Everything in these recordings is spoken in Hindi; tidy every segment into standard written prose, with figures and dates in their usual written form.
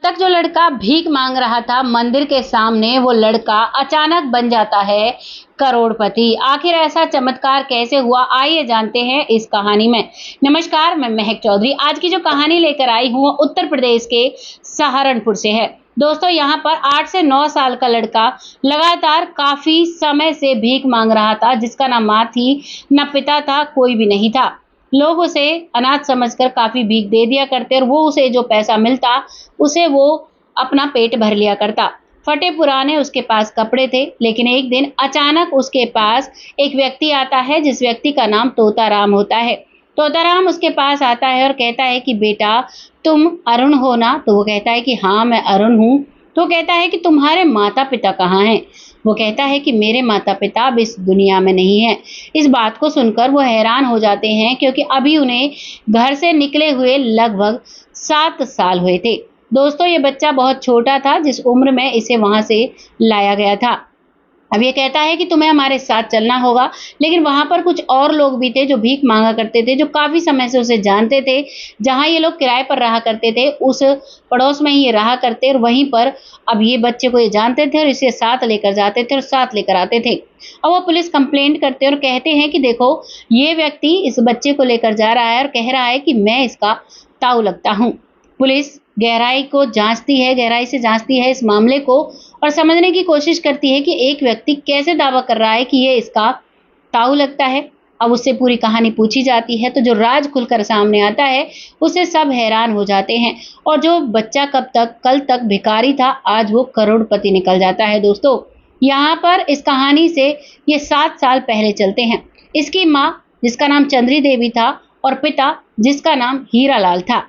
तक जो लड़का भीख मांग रहा था मंदिर के सामने, वो लड़का अचानक बन जाता है करोड़पति। आखिर ऐसा चमत्कार कैसे हुआ, आइए जानते हैं इस कहानी में। नमस्कार, मैं महक चौधरी। आज की जो कहानी लेकर आई हूँ वो उत्तर प्रदेश के सहारनपुर से है। दोस्तों, यहाँ पर 8 से 9 साल का लड़का लगातार काफी समय से भीख मांग रहा था, जिसका ना माँ थी न पिता था, कोई भी नहीं था। लोग उसे अनाथ समझकर काफी भीख दे दिया करते और वो उसे जो पैसा मिलता उसे वो अपना पेट भर लिया करता। फटे पुराने उसके पास कपड़े थे, लेकिन एक दिन अचानक उसके पास एक व्यक्ति आता है, जिस व्यक्ति का नाम तोताराम होता है। तोताराम उसके पास आता है और कहता है कि बेटा, तुम अरुण हो ना? तो वो कहता है कि हाँ, मैं अरुण हूँ। तो कहता है कि तुम्हारे माता पिता कहाँ हैं? वो कहता है कि मेरे माता पिता अब इस दुनिया में नहीं है। इस बात को सुनकर वो हैरान हो जाते हैं, क्योंकि अभी उन्हें घर से निकले हुए लगभग 7 साल हुए थे। दोस्तों, ये बच्चा बहुत छोटा था जिस उम्र में इसे वहां से लाया गया था। अब ये कहता है कि तुम्हें हमारे साथ चलना होगा, लेकिन वहां पर कुछ और लोग भी थे जो भीख मांगा करते थे, जो काफी समय से उसे जानते थे। जहां ये लोग किराए पर रहा करते थे, उस पड़ोस में ही ये रहा करते और वहीं पर अब ये बच्चे को ये जानते थे और इसे साथ लेकर जाते थे और साथ लेकर आते थे। अब वो पुलिस कंप्लेंट करते और कहते हैं कि देखो, ये व्यक्ति इस बच्चे को लेकर जा रहा है और कह रहा है कि मैं इसका ताऊ लगता हूँ। पुलिस गहराई से जांचती है इस मामले को और समझने की कोशिश करती है कि एक व्यक्ति कैसे दावा कर रहा है कि ये इसका ताऊ लगता है। अब उससे पूरी कहानी पूछी जाती है तो जो राज खुलकर सामने आता है, उससे सब हैरान हो जाते हैं। और जो बच्चा कल तक भिखारी था, आज वो करोड़पति निकल जाता है। दोस्तों, यहाँ पर इस कहानी से ये 7 साल पहले चलते हैं। इसकी माँ, जिसका नाम चंद्री देवी था, और पिता, जिसका नाम हीरालाल था।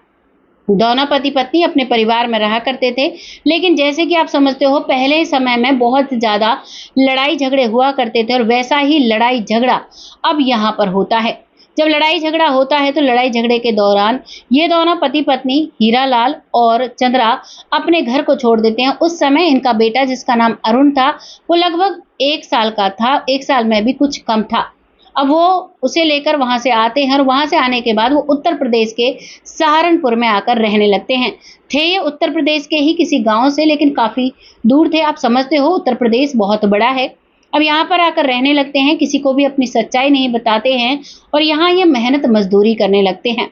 दोनों पति पत्नी अपने परिवार में रहा करते थे, लेकिन जैसे कि आप समझते हो, पहले समय में बहुत ज्यादा लड़ाई झगड़े हुआ करते थे और वैसा ही लड़ाई झगड़ा अब यहाँ पर होता है। जब लड़ाई झगड़ा होता है तो लड़ाई झगड़े के दौरान ये दोनों पति पत्नी, हीरालाल और चंद्रा, अपने घर को छोड़ देते हैं। उस समय इनका बेटा, जिसका नाम अरुण था, वो लगभग 1 साल का था, 1 साल में भी कुछ कम था। अब वो उसे लेकर वहां से आते हैं और वहां से आने के बाद वो उत्तर प्रदेश के सहारनपुर में आकर रहने लगते हैं। थे ये उत्तर प्रदेश के ही किसी गांव से, लेकिन काफी दूर थे। आप समझते हो, उत्तर प्रदेश बहुत बड़ा है। अब यहाँ पर आकर रहने लगते हैं, किसी को भी अपनी सच्चाई नहीं बताते हैं और यहाँ ये मेहनत मजदूरी करने लगते हैं।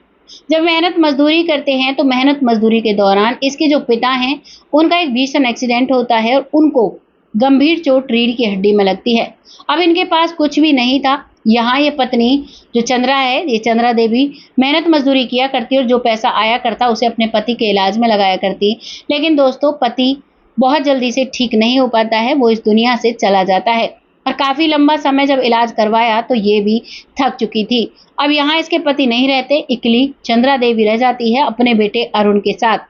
जब मेहनत मजदूरी करते हैं तो मेहनत मजदूरी के दौरान इसके जो पिता हैं, उनका एक भीषण एक्सीडेंट होता है और उनको गंभीर चोट रीढ़ की हड्डी में लगती है। अब इनके पास कुछ भी नहीं था। यहाँ ये पत्नी जो चंद्रा है, ये चंद्रा देवी, मेहनत मजदूरी किया करती और जो पैसा आया करता उसे अपने पति के इलाज में लगाया करती। लेकिन दोस्तों, पति बहुत जल्दी से ठीक नहीं हो पाता है, वो इस दुनिया से चला जाता है और काफी लंबा समय जब इलाज करवाया तो ये भी थक चुकी थी। अब यहाँ इसके पति नहीं रहते, इकली चंद्रा देवी रह जाती है अपने बेटे अरुण के साथ।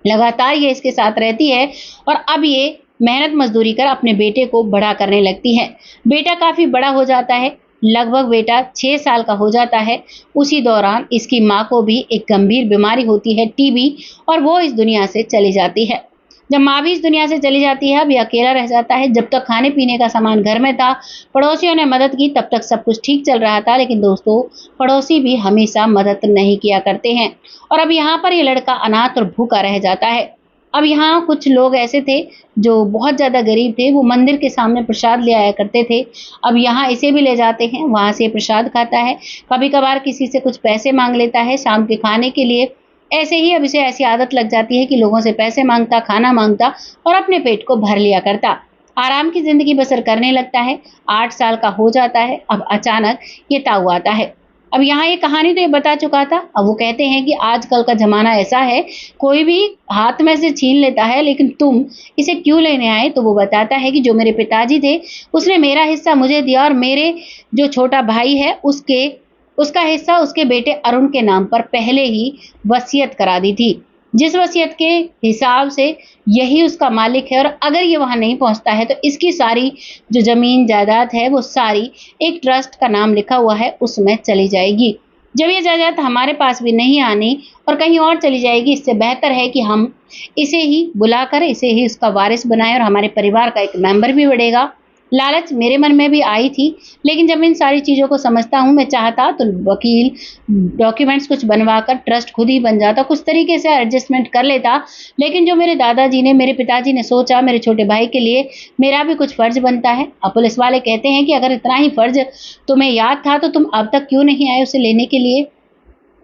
लगातार ये इसके साथ रहती है और अब ये मेहनत मजदूरी कर अपने बेटे को बड़ा करने लगती है। बेटा काफी बड़ा हो जाता है, लगभग बेटा 6 साल का हो जाता है। उसी दौरान इसकी माँ को भी एक गंभीर बीमारी होती है, टीबी, और वो इस दुनिया से चली जाती है। जब माँ भी इस दुनिया से चली जाती है, अब ये अकेला रह जाता है। जब तक खाने पीने का सामान घर में था, पड़ोसियों ने मदद की, तब तक सब कुछ ठीक चल रहा था। लेकिन दोस्तों, पड़ोसी भी हमेशा मदद नहीं किया करते हैं और अब यहाँ पर ये लड़का अनाथ और भूखा रह जाता है। अब यहाँ कुछ लोग ऐसे थे जो बहुत ज्यादा गरीब थे, वो मंदिर के सामने प्रसाद ले आया करते थे। अब यहाँ इसे भी ले जाते हैं, वहां से प्रसाद खाता है, कभी कभार किसी से कुछ पैसे मांग लेता है शाम के खाने के लिए। ऐसे ही अब इसे ऐसी आदत लग जाती है कि लोगों से पैसे मांगता, खाना मांगता और अपने पेट को भर लिया करता। आराम की जिंदगी बसर करने लगता है। 8 साल का हो जाता है। अब अचानक ये ताऊ आता है। अब यहाँ ये कहानी तो ये बता चुका था। अब वो कहते हैं कि आजकल का जमाना ऐसा है, कोई भी हाथ में से छीन लेता है, लेकिन तुम इसे क्यों लेने आए? तो वो बताता है कि जो मेरे पिताजी थे, उसने मेरा हिस्सा मुझे दिया और मेरे जो छोटा भाई है उसका हिस्सा उसके बेटे अरुण के नाम पर पहले ही वसीयत करा दी थी, जिस वसीयत के हिसाब से यही उसका मालिक है और अगर ये वहां नहीं पहुंचता है तो इसकी सारी जो जमीन जायदाद है वो सारी एक ट्रस्ट का नाम लिखा हुआ है उसमें चली जाएगी। जब ये जायदाद हमारे पास भी नहीं आनी और कहीं और चली जाएगी, इससे बेहतर है कि हम इसे ही बुलाकर इसे ही उसका वारिस बनाए और हमारे परिवार का एक मेंबर भी बढ़ेगा। लालच मेरे मन में भी आई थी, लेकिन जब इन सारी चीज़ों को समझता हूँ, मैं चाहता तो वकील, डॉक्यूमेंट्स कुछ बनवाकर ट्रस्ट खुद ही बन जाता, कुछ तरीके से एडजस्टमेंट कर लेता। लेकिन जो मेरे दादाजी ने, मेरे पिताजी ने सोचा, मेरे छोटे भाई के लिए मेरा भी कुछ फ़र्ज़ बनता है। अब पुलिस वाले कहते हैं कि अगर इतना ही फ़र्ज़ तुम्हें याद था, तो तुम अब तक क्यों नहीं आए उसे लेने के लिए?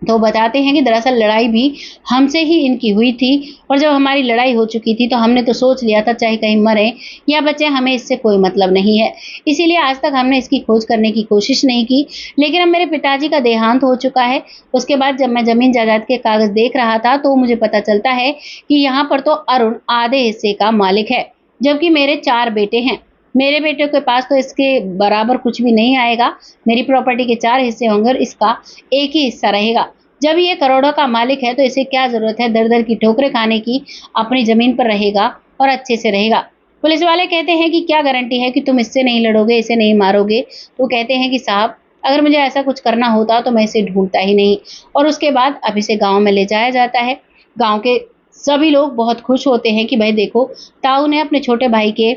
तो बताते हैं कि दरअसल लड़ाई भी हमसे ही इनकी हुई थी, और जब हमारी लड़ाई हो चुकी थी तो हमने तो सोच लिया था चाहे कहीं मरें या बचें, हमें इससे कोई मतलब नहीं है। इसीलिए आज तक हमने इसकी खोज करने की कोशिश नहीं की। लेकिन अब मेरे पिताजी का देहांत हो चुका है। उसके बाद जब मैं ज़मीन जायदाद के कागज़ देख रहा था तो मुझे पता चलता है कि यहाँ पर तो अरुण आधे हिस्से का मालिक है, जबकि मेरे 4 बेटे हैं। मेरे बेटे के पास तो इसके बराबर कुछ भी नहीं आएगा। मेरी प्रॉपर्टी के 4 हिस्से होंगे और इसका एक ही हिस्सा रहेगा। जब ये करोड़ों का मालिक है तो इसे क्या ज़रूरत है दर-दर की ठोकरें खाने की? अपनी ज़मीन पर रहेगा और अच्छे से रहेगा। पुलिस वाले कहते हैं कि क्या गारंटी है कि तुम इससे नहीं लड़ोगे, इसे नहीं मारोगे? तो कहते हैं कि साहब, अगर मुझे ऐसा कुछ करना होता तो मैं इसे ढूँढता ही नहीं। और उसके बाद अब इसे गाँव में ले जाया जाता है। गाँव के सभी लोग बहुत खुश होते हैं कि भाई देखो, ताऊ ने अपने छोटे भाई के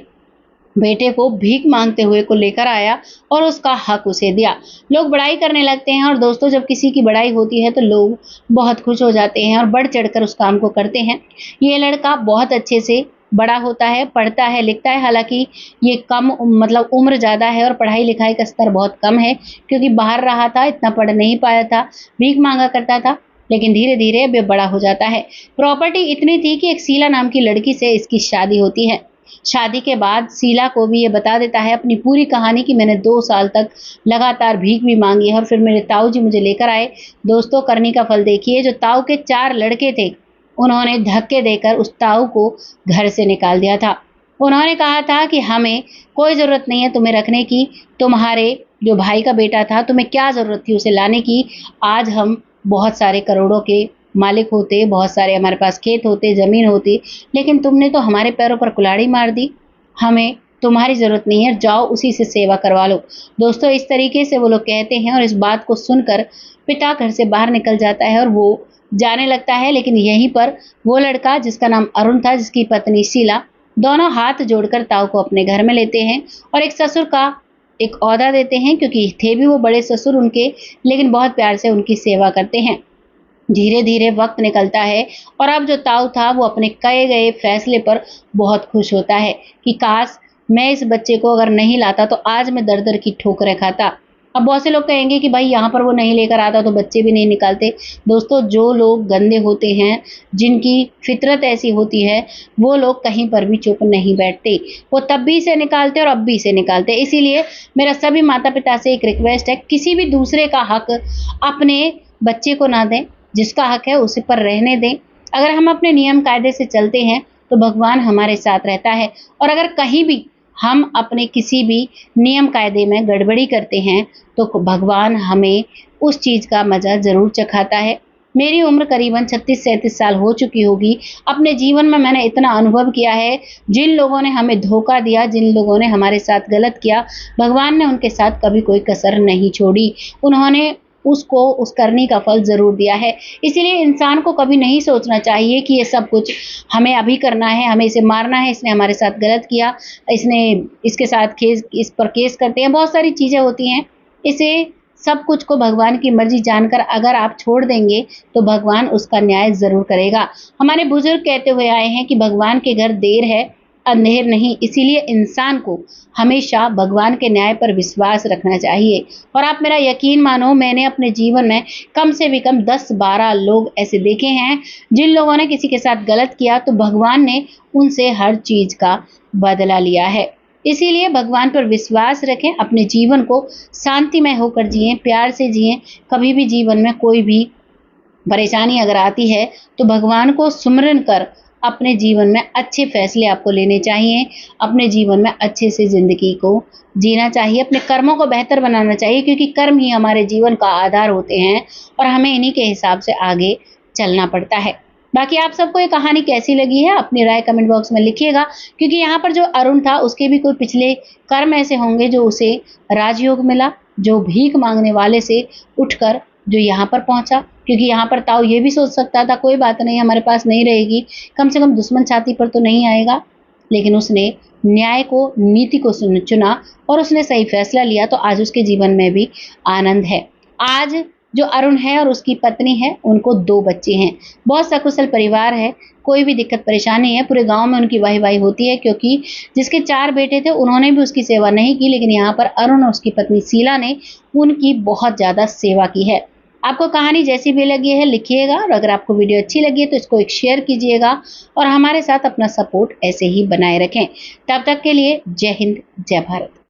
बेटे को भीख मांगते हुए को लेकर आया और उसका हक उसे दिया। लोग बड़ाई करने लगते हैं, और दोस्तों जब किसी की बड़ाई होती है तो लोग बहुत खुश हो जाते हैं और बढ़ चढ़कर उस काम को करते हैं। ये लड़का बहुत अच्छे से बड़ा होता है, पढ़ता है, लिखता है। हालाँकि ये कम मतलब उम्र ज़्यादा है और पढ़ाई-लिखाई का स्तर बहुत कम है, क्योंकि बाहर रहा था, इतना पढ़ नहीं पाया था, भीख माँगा करता था। लेकिन धीरे-धीरे अब ये बड़ा हो जाता है। प्रॉपर्टी इतनी थी कि एक शीला नाम की लड़की से इसकी शादी होती है। शादी के बाद शीला को भी ये बता देता है अपनी पूरी कहानी कि मैंने 2 साल तक लगातार भीख भी मांगी है और फिर मेरे ताऊ जी मुझे लेकर आए। दोस्तों, करनी का फल देखिए, जो ताऊ के 4 लड़के थे, उन्होंने धक्के देकर उस ताऊ को घर से निकाल दिया था। उन्होंने कहा था कि हमें कोई ज़रूरत नहीं है तुम्हें रखने की, तुम्हारे जो भाई का बेटा था, तुम्हें क्या ज़रूरत थी उसे लाने की? आज हम बहुत सारे करोड़ों के मालिक होते, बहुत सारे हमारे पास खेत होते, ज़मीन होती, लेकिन तुमने तो हमारे पैरों पर कुल्हाड़ी मार दी। हमें तुम्हारी ज़रूरत नहीं है, जाओ उसी से सेवा करवा लो। दोस्तों, इस तरीके से वो लोग कहते हैं, और इस बात को सुनकर पिता घर से बाहर निकल जाता है और वो जाने लगता है। लेकिन यहीं पर वो लड़का जिसका नाम अरुण था, जिसकी पत्नी शीला, दोनों हाथ जोड़कर ताऊ को अपने घर में लेते हैं और एक ससुर का एक ओहदा देते हैं, क्योंकि थे भी वो बड़े ससुर उनके, लेकिन बहुत प्यार से उनकी सेवा करते हैं। धीरे-धीरे वक़्त निकलता है और अब जो ताऊ था वो अपने किए गए फ़ैसले पर बहुत खुश होता है कि काश मैं इस बच्चे को अगर नहीं लाता तो आज मैं दर-दर की ठोकरें खाता। अब बहुत से लोग कहेंगे कि भाई यहाँ पर वो नहीं लेकर आता तो बच्चे भी नहीं निकालते। दोस्तों, जो लोग गंदे होते हैं, जिनकी फ़ितरत ऐसी होती है, वो लोग कहीं पर भी चुप नहीं बैठते। वो तब भी इसे निकालते और अब भी इसे निकालते। इसीलिए मेरा सभी माता-पिता से एक रिक्वेस्ट है, किसी भी दूसरे का हक अपने बच्चे को ना दें। जिसका हक है उसी पर रहने दें। अगर हम अपने नियम कायदे से चलते हैं तो भगवान हमारे साथ रहता है, और अगर कहीं भी हम अपने किसी भी नियम कायदे में गड़बड़ी करते हैं तो भगवान हमें उस चीज़ का मज़ा ज़रूर चखाता है। मेरी उम्र करीबन 36-37 साल हो चुकी होगी। अपने जीवन में मैंने इतना अनुभव किया है, जिन लोगों ने हमें धोखा दिया, जिन लोगों ने हमारे साथ गलत किया, भगवान ने उनके साथ कभी कोई कसर नहीं छोड़ी। उन्होंने उसको उस करनी का फल ज़रूर दिया है। इसीलिए इंसान को कभी नहीं सोचना चाहिए कि ये सब कुछ हमें अभी करना है, हमें इसे मारना है, इसने हमारे साथ गलत किया, इसने इसके साथ इस पर केस करते हैं, बहुत सारी चीज़ें होती हैं। इसे सब कुछ को भगवान की मर्ज़ी जानकर अगर आप छोड़ देंगे तो भगवान उसका न्याय ज़रूर करेगा। हमारे बुज़ुर्ग कहते हुए आए हैं कि भगवान के घर देर है, अंधेर नहीं। इसीलिए इंसान को हमेशा भगवान के न्याय पर विश्वास रखना चाहिए। और आप मेरा यकीन मानो, मैंने अपने जीवन में कम से भी कम 10-12 लोग ऐसे देखे हैं, जिन लोगों ने किसी के साथ गलत किया तो भगवान ने उनसे हर चीज़ का बदला लिया है। इसीलिए भगवान पर विश्वास रखें, अपने जीवन को शांतिमय होकर जिएँ, प्यार से जिएँ। कभी भी जीवन में कोई भी परेशानी अगर आती है तो भगवान को सुमिरन कर अपने जीवन में अच्छे फैसले आपको लेने चाहिए। अपने जीवन में अच्छे से ज़िंदगी को जीना चाहिए, अपने कर्मों को बेहतर बनाना चाहिए, क्योंकि कर्म ही हमारे जीवन का आधार होते हैं और हमें इन्हीं के हिसाब से आगे चलना पड़ता है। बाकी आप सबको ये कहानी कैसी लगी है, अपनी राय कमेंट बॉक्स में लिखिएगा, क्योंकि यहाँ पर जो अरुण था उसके भी कोई पिछले कर्म ऐसे होंगे जो उसे राजयोग मिला, जो भीख मांगने वाले से उठकर जो यहाँ पर पहुँचा। क्योंकि यहाँ पर ताऊ ये भी सोच सकता था कोई बात नहीं, हमारे पास नहीं रहेगी, कम से कम दुश्मन छाती पर तो नहीं आएगा। लेकिन उसने न्याय को, नीति को चुना और उसने सही फैसला लिया, तो आज उसके जीवन में भी आनंद है। आज जो अरुण है और उसकी पत्नी है, उनको 2 बच्चे हैं। बहुत सकुशल परिवार है, कोई भी दिक्कत परेशानी है, पूरे गाँव में उनकी वाही-वाही होती है, क्योंकि जिसके 4 बेटे थे उन्होंने भी उसकी सेवा नहीं की, लेकिन यहाँ पर अरुण और उसकी पत्नी शीला ने उनकी बहुत ज़्यादा सेवा की है। आपको कहानी जैसी भी लगी है लिखिएगा, और अगर आपको वीडियो अच्छी लगी है तो इसको एक शेयर कीजिएगा और हमारे साथ अपना सपोर्ट ऐसे ही बनाए रखें। तब तक के लिए जय हिंद, जय भारत।